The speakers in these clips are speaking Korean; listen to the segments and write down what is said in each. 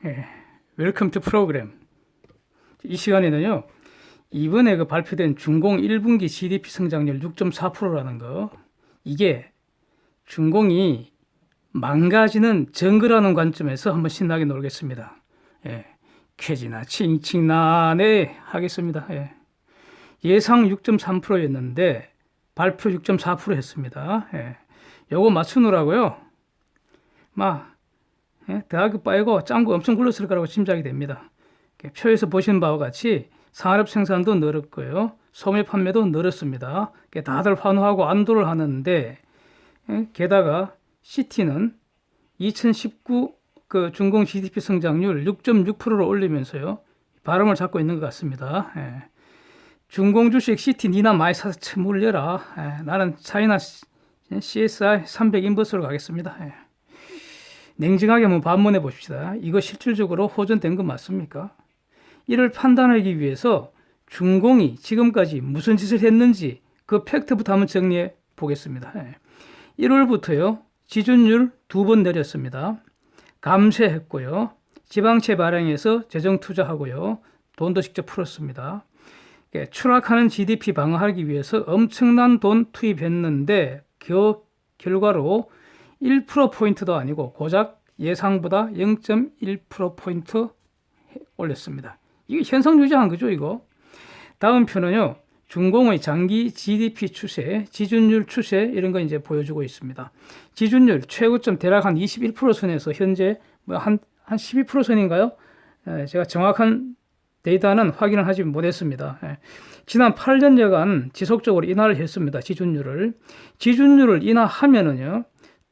예, 웰컴 투 프로그램. 이 시간에는요, 이번에 발표된 중공 1분기 GDP 성장률 6.4%라는 거, 이게 중공이 망가지는 증거라는 관점에서 한번 신나게 놀겠습니다. 예, 쾌지나 칭칭나네 하겠습니다. 예상 6.3%였는데 발표 6.4% 했습니다. 요거 맞추느라고요. 더하기 빠이고 짱구 엄청 굴렀을 거라고 짐작이 됩니다. 표에서 보신 바와 같이 산업 생산도 늘었고요. 소매 판매도 늘었습니다. 다들 환호하고 안도를 하는데, 게다가 CT는 2019 중공 GDP 성장률 6.6%로 올리면서요, 발음을 잡고 있는 것 같습니다. 중공 주식 CT 니나 많이 사서 참 물려라. 나는 차이나 CSI 300 인버스로 가겠습니다. 냉정하게 한번 반문해 봅시다. 이거 실질적으로 호전된 거 맞습니까? 이를 판단하기 위해서 중공이 지금까지 무슨 짓을 했는지 그 팩트부터 한번 정리해 보겠습니다. 1월부터요, 지준율 2번 내렸습니다. 감세했고요. 지방채 발행해서 재정 투자하고요. 돈도 직접 풀었습니다. 추락하는 GDP 방어하기 위해서 엄청난 돈 투입했는데 결과로 1%포인트도 아니고 고작 예상보다 0.1%포인트 올렸습니다. 이게 현상 유지한 거죠, 이거. 다음 표는요, 중공의 장기 GDP 추세, 지준율 추세 이런 거 이제 보여주고 있습니다. 지준율 최고점 대략 한 21% 선에서 현재 한 12% 선인가요? 제가 정확한 데이터는 확인을 하지 못했습니다. 지난 8년여간 지속적으로 인하를 했습니다. 지준율을 인하하면은요,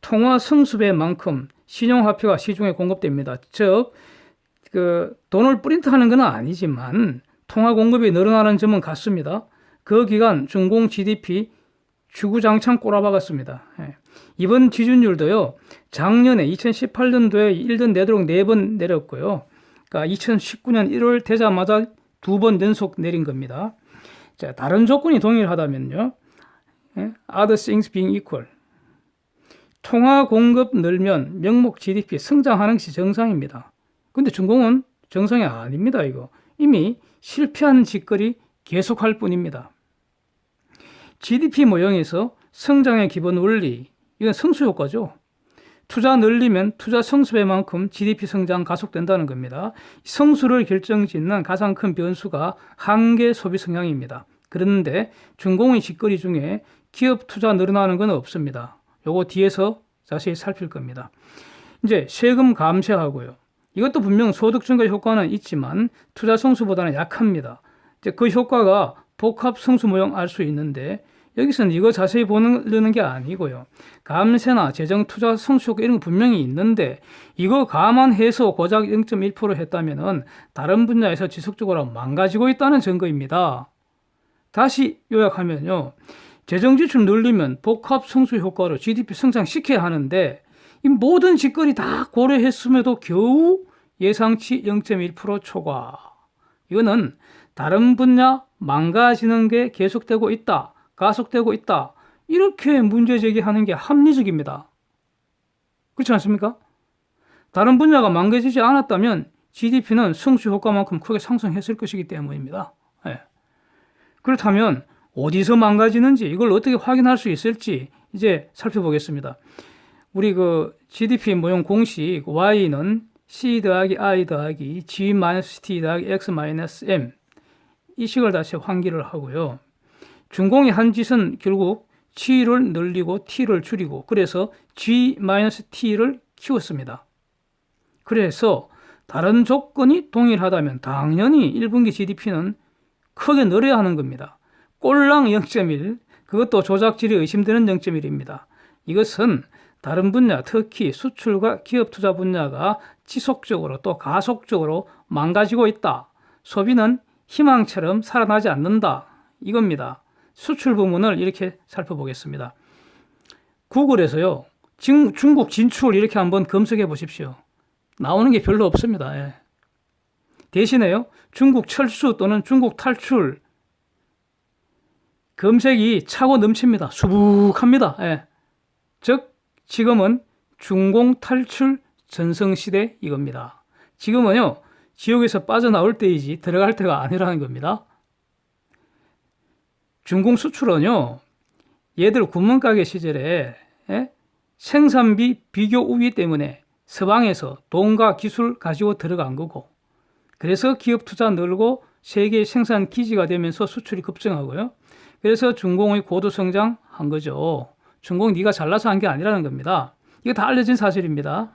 통화 승수배만큼 신용화폐가 시중에 공급됩니다. 즉, 돈을 프린트하는 건 아니지만 통화 공급이 늘어나는 점은 같습니다. 그 기간 중공 GDP 주구장창 꼬라박았습니다. 이번 지준율도요, 작년에 2018년도에 1년 내도록 4번 내렸고요. 그러니까 2019년 1월 되자마자 2번 연속 내린 겁니다. 자, 다른 조건이 동일하다면요, other things being equal, 통화 공급 늘면 명목 GDP 성장하는 것이 정상입니다. 근데 중공은 정상이 아닙니다. 이거 이미 실패한 짓거리 계속할 뿐입니다. GDP 모형에서 성장의 기본 원리, 이건 성수효과죠. 투자 늘리면 투자 성수배만큼 GDP 성장 가속된다는 겁니다. 성수를 결정짓는 가장 큰 변수가 한계 소비 성향입니다. 그런데 중공의 짓거리 중에 기업 투자 늘어나는 건 없습니다. 요거 뒤에서 자세히 살필 겁니다. 이제 세금 감세하고요. 이것도 분명 소득 증가 효과는 있지만 투자 성수보다는 약합니다. 이제 그 효과가 복합 성수 모형 알 수 있는데, 여기서는 이거 자세히 보는 게 아니고요. 감세나 재정 투자 성수 효과 이런 거 분명히 있는데, 이거 감안해서 고작 0.1% 했다면은 다른 분야에서 지속적으로 망가지고 있다는 증거입니다. 다시 요약하면요, 재정 지출 늘리면 복합 성수 효과로 GDP 성장시켜야 하는데, 이 모든 짓거리 다 고려했음에도 겨우 예상치 0.1% 초과. 이거는 다른 분야 망가지는 게 계속되고 있다, 가속되고 있다, 이렇게 문제 제기하는 게 합리적입니다. 그렇지 않습니까? 다른 분야가 망가지지 않았다면 GDP는 성수 효과만큼 크게 상승했을 것이기 때문입니다. 그렇다면 어디서 망가지는지, 이걸 어떻게 확인할 수 있을지 이제 살펴보겠습니다. 우리 GDP 모형 공식 Y는 C 더하기 I 더하기 G-T 더하기 X-M, 이 식을 다시 환기를 하고요. 중공이 한 짓은 결국 G를 늘리고 T를 줄이고, 그래서 G-T를 키웠습니다. 그래서 다른 조건이 동일하다면 당연히 1분기 GDP는 크게 늘어야 하는 겁니다. 꼴랑 0.1, 그것도 조작질이 의심되는 0.1입니다. 이것은 다른 분야, 특히 수출과 기업 투자 분야가 지속적으로 또 가속적으로 망가지고 있다. 소비는 희망처럼 살아나지 않는다. 이겁니다. 수출 부문을 이렇게 살펴보겠습니다. 구글에서요, 중국 진출 이렇게 한번 검색해 보십시오. 나오는 게 별로 없습니다. 대신에요, 중국 철수 또는 중국 탈출 검색이 차고 넘칩니다. 수북합니다. 즉 지금은 중공 탈출 전성시대 이겁니다. 지금은요, 지옥에서 빠져나올 때이지 들어갈 때가 아니라는 겁니다. 중공 수출은요, 얘들 구멍가게 시절에 생산비 비교 우위 때문에 서방에서 돈과 기술 가지고 들어간 거고, 그래서 기업 투자 늘고 세계 생산 기지가 되면서 수출이 급증하고요. 그래서 중공의 고도 성장한 거죠. 중공 네가 잘나서 한 게 아니라는 겁니다. 이거 다 알려진 사실입니다.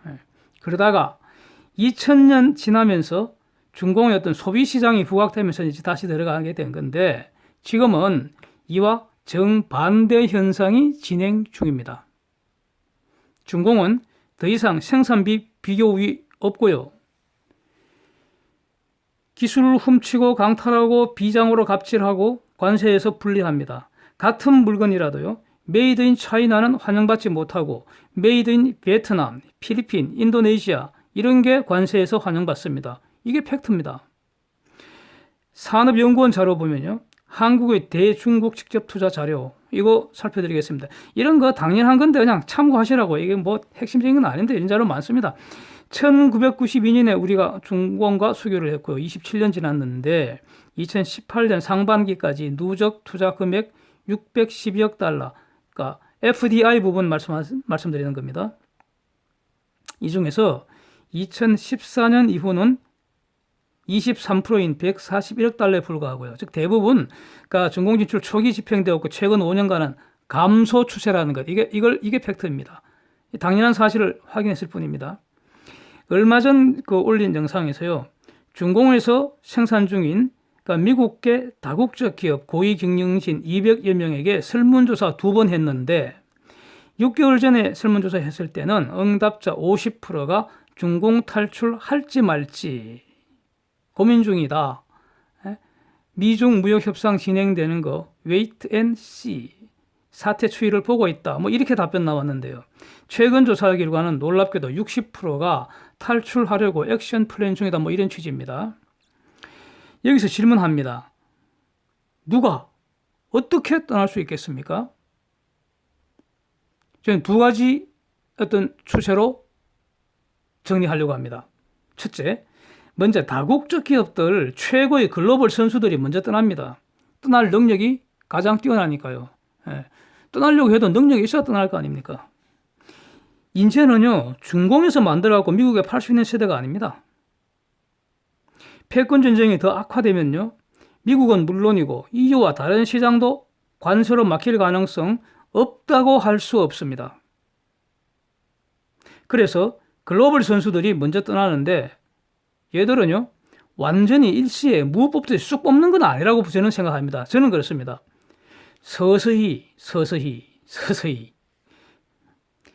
그러다가 2000년 지나면서 중공의 어떤 소비 시장이 부각되면서 이제 다시 들어가게 된 건데, 지금은 이와 정반대 현상이 진행 중입니다. 중공은 더 이상 생산비 비교 우위 없고요. 기술을 훔치고 강탈하고 비장으로 갑질하고 관세에서 분리합니다. 같은 물건이라도요, 메이드 인 차이나는 환영받지 못하고 메이드 인 베트남, 필리핀, 인도네시아 이런 게 관세에서 환영받습니다. 이게 팩트입니다. 산업연구원 자료 보면요, 한국의 대중국 직접 투자 자료 이거 살펴드리겠습니다. 이런 거 당연한 건데 그냥 참고하시라고, 이게 뭐 핵심적인 건 아닌데 이런 자료 많습니다. 1992년에 우리가 중공과 수교를 했고요. 27년 지났는데 2018년 상반기까지 누적 투자 금액 612억 달러, 그러니까 FDI 부분 말씀드리는 겁니다. 이 중에서 2014년 이후는 23%인 141억 달러에 불과하고요. 즉 대부분 그러니까 중공 진출 초기 집행되었고 최근 5년간은 감소 추세라는 것. 이게 팩트입니다. 당연한 사실을 확인했을 뿐입니다. 얼마 전 올린 영상에서요, 중공에서 생산 중인 그러니까 미국계 다국적 기업 고위 경영진 200여 명에게 설문조사 2번 했는데 6개월 전에 설문조사 했을 때는 응답자 50%가 중공 탈출할지 말지 고민 중이다. 미중 무역 협상 진행되는 거 wait and see. 사태 추이를 보고 있다. 뭐 이렇게 답변 나왔는데요. 최근 조사 결과는 놀랍게도 60%가 탈출하려고 액션 플랜 중이다. 뭐 이런 취지입니다. 여기서 질문합니다. 누가 어떻게 떠날 수 있겠습니까? 저는 두 가지 어떤 추세로 정리하려고 합니다. 첫째, 먼저 다국적 기업들 최고의 글로벌 선수들이 먼저 떠납니다. 떠날 능력이 가장 뛰어나니까요. 떠나려고 해도 능력이 있어야 떠날 거 아닙니까? 이제는요, 중공에서 만들어갖고 미국에 팔 수 있는 세대가 아닙니다. 패권 전쟁이 더 악화되면요, 미국은 물론이고 EU와 다른 시장도 관세로 막힐 가능성 없다고 할 수 없습니다. 그래서 글로벌 선수들이 먼저 떠나는데 얘들은요, 완전히 일시에 무법자에 쑥 뽑는 건 아니라고 저는 생각합니다. 저는 그렇습니다. 서서히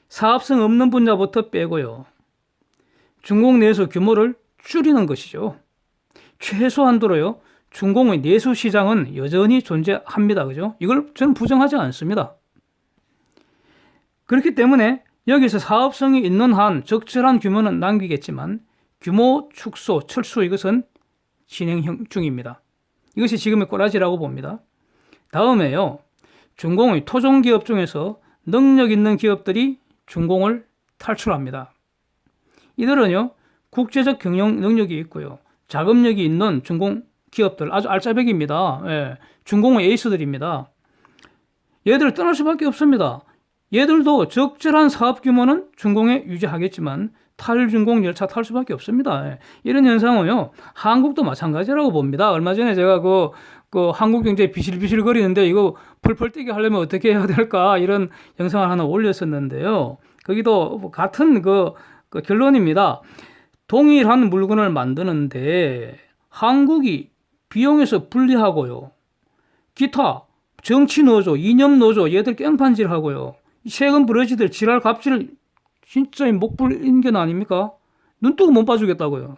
사업성 없는 분야부터 빼고요, 중공 내수 규모를 줄이는 것이죠. 최소한도로요, 중공의 내수 시장은 여전히 존재합니다. 그죠? 이걸 저는 부정하지 않습니다. 그렇기 때문에 여기서 사업성이 있는 한 적절한 규모는 남기겠지만 규모 축소, 철수 이것은 진행 중입니다. 이것이 지금의 꼬라지라고 봅니다. 다음에요, 중공의 토종기업 중에서 능력 있는 기업들이 중공을 탈출합니다. 이들은요, 국제적 경영 능력이 있고요, 자금력이 있는 중공 기업들 아주 알짜배기입니다. 중공의 에이스들입니다. 얘들을 떠날 수밖에 없습니다. 얘들도 적절한 사업 규모는 중공에 유지하겠지만 탈중공 열차 탈 수밖에 없습니다. 이런 현상은요, 한국도 마찬가지라고 봅니다. 얼마 전에 제가 그 한국 경제 비실비실 거리는데 이거 펄펄 뛰게 하려면 어떻게 해야 될까 이런 영상을 하나 올렸었는데요. 거기도 같은 그 결론입니다. 동일한 물건을 만드는데 한국이 비용에서 불리하고요, 기타 정치 노조, 이념 노조 얘들 깽판질 하고요, 세금 부러지들 지랄 갑질 진짜 목불 인견 아닙니까? 눈 뜨고 못 봐주겠다고요.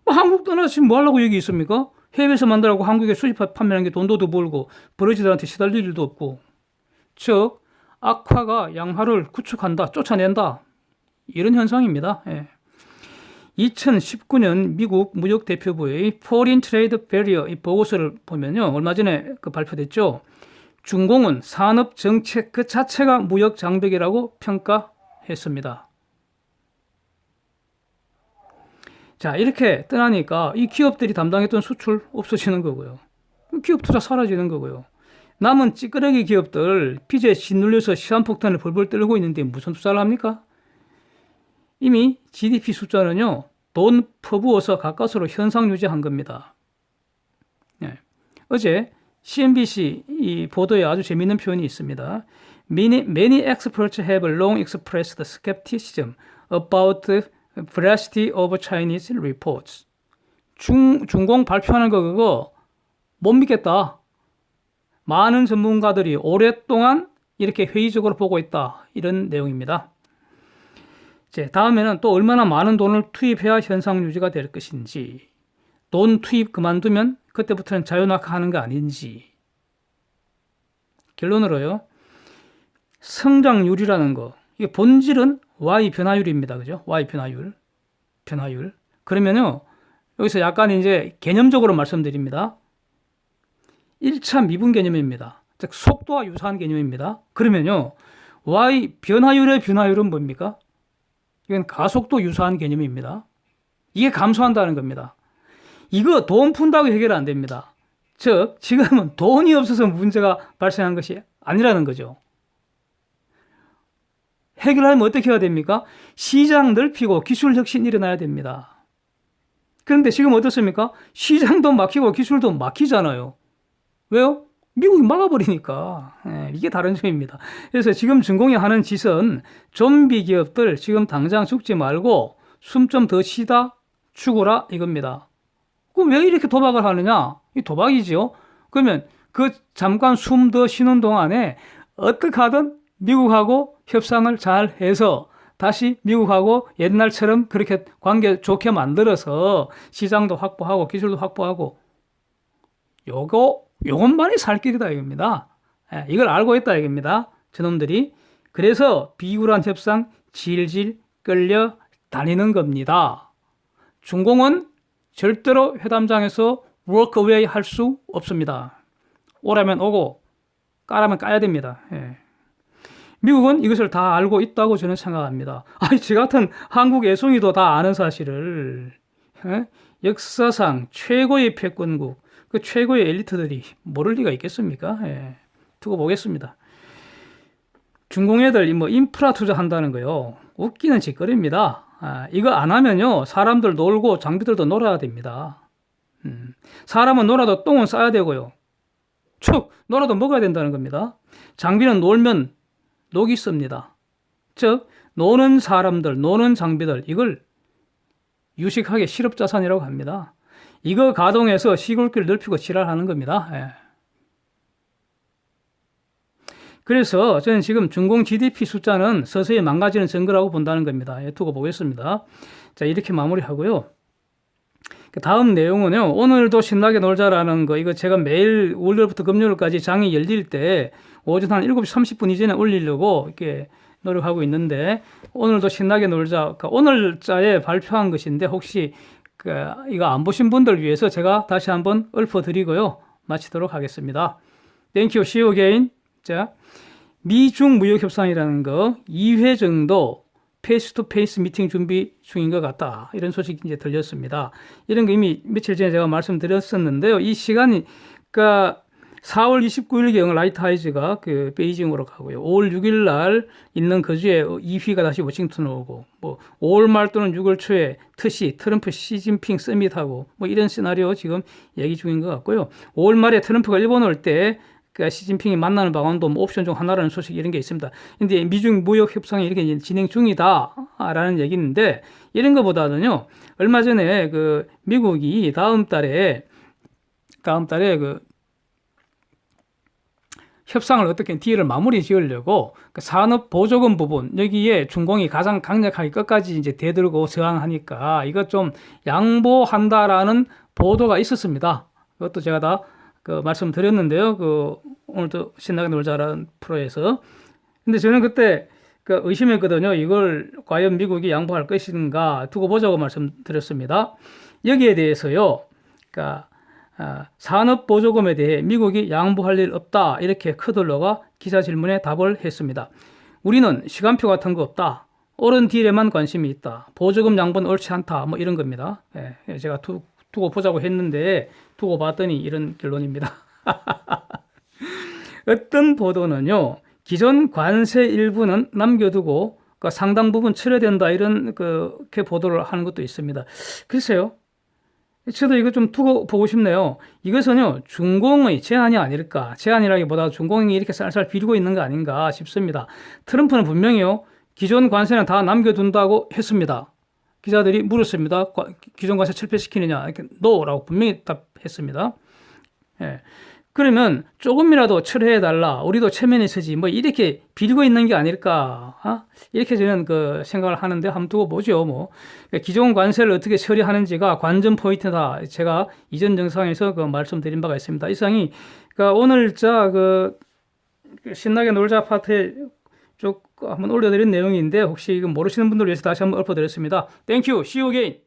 한국 떠나시면 뭐 하려고 여기 있습니까? 해외에서 만들라고 한국에 수입 판매하는 게 돈도 더 벌고 버러지들한테 시달릴 일도 없고, 즉 악화가 양화를 구축한다, 쫓아낸다, 이런 현상입니다. 2019년 미국 무역대표부의 Foreign Trade Barrier 이 보고서를 보면요, 얼마 전에 발표됐죠. 중공은 산업 정책 그 자체가 무역 장벽이라고 평가했습니다. 자, 이렇게 떠나니까 이 기업들이 담당했던 수출 없어지는 거고요. 기업 투자 사라지는 거고요. 남은 찌끄러기 기업들 빚에 짓눌려서 시한폭탄을 벌벌 떨고 있는데 무슨 투자를 합니까? 이미 GDP 숫자는요, 돈 퍼부어서 가까스로 현상 유지한 겁니다. 네. 어제 CNBC 이 보도에 아주 재미있는 표현이 있습니다. Many experts have long expressed skepticism about the veracity of Chinese reports. 중공 발표하는 거 그거 못 믿겠다. 많은 전문가들이 오랫동안 이렇게 회의적으로 보고 있다. 이런 내용입니다. 이제 다음에는 또 얼마나 많은 돈을 투입해야 현상 유지가 될 것인지, 돈 투입 그만두면 그때부터는 자연낙하하는 거 아닌지. 결론으로요, 성장률이라는 거, 이게 본질은 Y 변화율입니다. 그죠? Y 변화율. 그러면요, 여기서 약간 이제 개념적으로 말씀드립니다. 1차 미분 개념입니다. 즉, 속도와 유사한 개념입니다. 그러면요, Y 변화율의 변화율은 뭡니까? 이건 가속도 유사한 개념입니다. 이게 감소한다는 겁니다. 이거 돈 푼다고 해결 안 됩니다. 즉, 지금은 돈이 없어서 문제가 발생한 것이 아니라는 거죠. 해결하려면 어떻게 해야 됩니까? 시장 넓히고 기술 혁신 일어나야 됩니다. 그런데 지금 어떻습니까? 시장도 막히고 기술도 막히잖아요. 왜요? 미국이 막아버리니까. 이게 다른 점입니다. 그래서 지금 전공이 하는 짓은 좀비 기업들 지금 당장 죽지 말고 숨 좀 더 쉬다 죽어라 이겁니다. 그럼 왜 이렇게 도박을 하느냐? 이 도박이죠. 그러면 그 잠깐 숨 더 쉬는 동안에 어떻게 하든 미국하고 협상을 잘 해서 다시 미국하고 옛날처럼 그렇게 관계 좋게 만들어서 시장도 확보하고 기술도 확보하고 요것만이 살 길이다 이겁니다. 이걸 알고 있다 이겁니다. 저놈들이. 그래서 비굴한 협상 질질 끌려 다니는 겁니다. 중공은 절대로 회담장에서 워크어웨이 할 수 없습니다. 오라면 오고 까라면 까야 됩니다. 미국은 이것을 다 알고 있다고 저는 생각합니다. 저 같은 한국 애송이도 다 아는 사실을 역사상 최고의 패권국, 그 최고의 엘리트들이 모를 리가 있겠습니까? 두고 보겠습니다. 중공애들 뭐 인프라 투자한다는 거요. 웃기는 짓거리입니다. 이거 안 하면요, 사람들 놀고 장비들도 놀아야 됩니다. 사람은 놀아도 똥은 싸야 되고요. 놀아도 먹어야 된다는 겁니다. 장비는 놀면 녹이 씁니다. 즉, 노는 사람들, 노는 장비들, 이걸 유식하게 실업자산이라고 합니다. 이거 가동해서 시골길 넓히고 지랄하는 겁니다. 그래서 저는 지금 중공 GDP 숫자는 서서히 망가지는 증거라고 본다는 겁니다. 두고 보겠습니다. 자, 이렇게 마무리하고요. 다음 내용은요, 오늘도 신나게 놀자라는 거, 이거 제가 매일 월요일부터 금요일까지 장이 열릴 때 오전 한 7시 30분 이전에 올리려고 이렇게 노력하고 있는데, 오늘도 신나게 놀자, 오늘자에 발표한 것인데, 혹시 이거 안 보신 분들 위해서 제가 다시 한번 읊어드리고요, 마치도록 하겠습니다. Thank you. See you again. 자, 미중 무역 협상이라는 거 2회 정도 페이스 투 페이스 미팅 준비 중인 것 같다. 이런 소식이 이제 들렸습니다. 이런 거 이미 며칠 전에 제가 말씀드렸었는데요. 이 시간이, 그러니까 4월 29일경 라이트 하이즈가 그 베이징으로 가고요. 5월 6일 날 있는 그 주에 2휘가 다시 워싱턴으로 오고, 뭐 5월 말 또는 6월 초에 트럼프 시진핑 서밋하고 뭐 이런 시나리오 지금 얘기 중인 것 같고요. 5월 말에 트럼프가 일본 올 때 그 시진핑이 만나는 방안도 뭐 옵션 중 하나라는 소식 이런 게 있습니다. 근데 미중 무역 협상이 이렇게 진행 중이다라는 얘기인데, 이런 것보다는요, 얼마 전에 그 미국이 다음 달에 그 협상을 어떻게 딜을 마무리 지으려고 그 산업 보조금 부분, 여기에 중공이 가장 강력하게 끝까지 이제 대들고 저항하니까 이것 좀 양보한다라는 보도가 있었습니다. 그것도 제가 다 그 말씀드렸는데요. 그 오늘도 신나게 놀자라는 프로에서. 근데 저는 그때 그 의심했거든요. 이걸 과연 미국이 양보할 것인가 두고 보자고 말씀드렸습니다. 여기에 대해서요, 그러니까 산업 보조금에 대해 미국이 양보할 일 없다, 이렇게 커들러가 기자 질문에 답을 했습니다. 우리는 시간표 같은 거 없다. 옳은 딜에만 관심이 있다. 보조금 양보는 옳지 않다. 뭐 이런 겁니다. 예, 제가 두고 보자고 했는데 두고 봤더니 이런 결론입니다. 어떤 보도는요, 기존 관세 일부는 남겨두고 그 상당 부분 철회된다 이런 그렇게 보도를 하는 것도 있습니다. 글쎄요, 저도 이거 좀 두고 보고 싶네요. 이것은요, 중공의 제안이 아닐까. 제안이라기보다 중공이 이렇게 쌀쌀 비리고 있는 거 아닌가 싶습니다. 트럼프는 분명히요, 기존 관세는 다 남겨둔다고 했습니다. 기자들이 물었습니다. 기존 관세 철폐시키느냐? 이렇게 no라고 분명히 답했습니다. 예. 그러면 조금이라도 철회해달라. 우리도 체면이 서지. 뭐 이렇게 비리고 있는 게 아닐까. 이렇게 저는 그 생각을 하는데 한번 두고 보죠. 뭐 기존 관세를 어떻게 처리하는지가 관전 포인트다. 제가 이전 영상에서 그 말씀드린 바가 있습니다. 이상이 그러니까 오늘자 그 신나게 놀자 파트에 쭉 한번 올려드린 내용인데 혹시 이거 모르시는 분들 위해서 다시 한번 읊어드렸습니다. Thank you. See you again.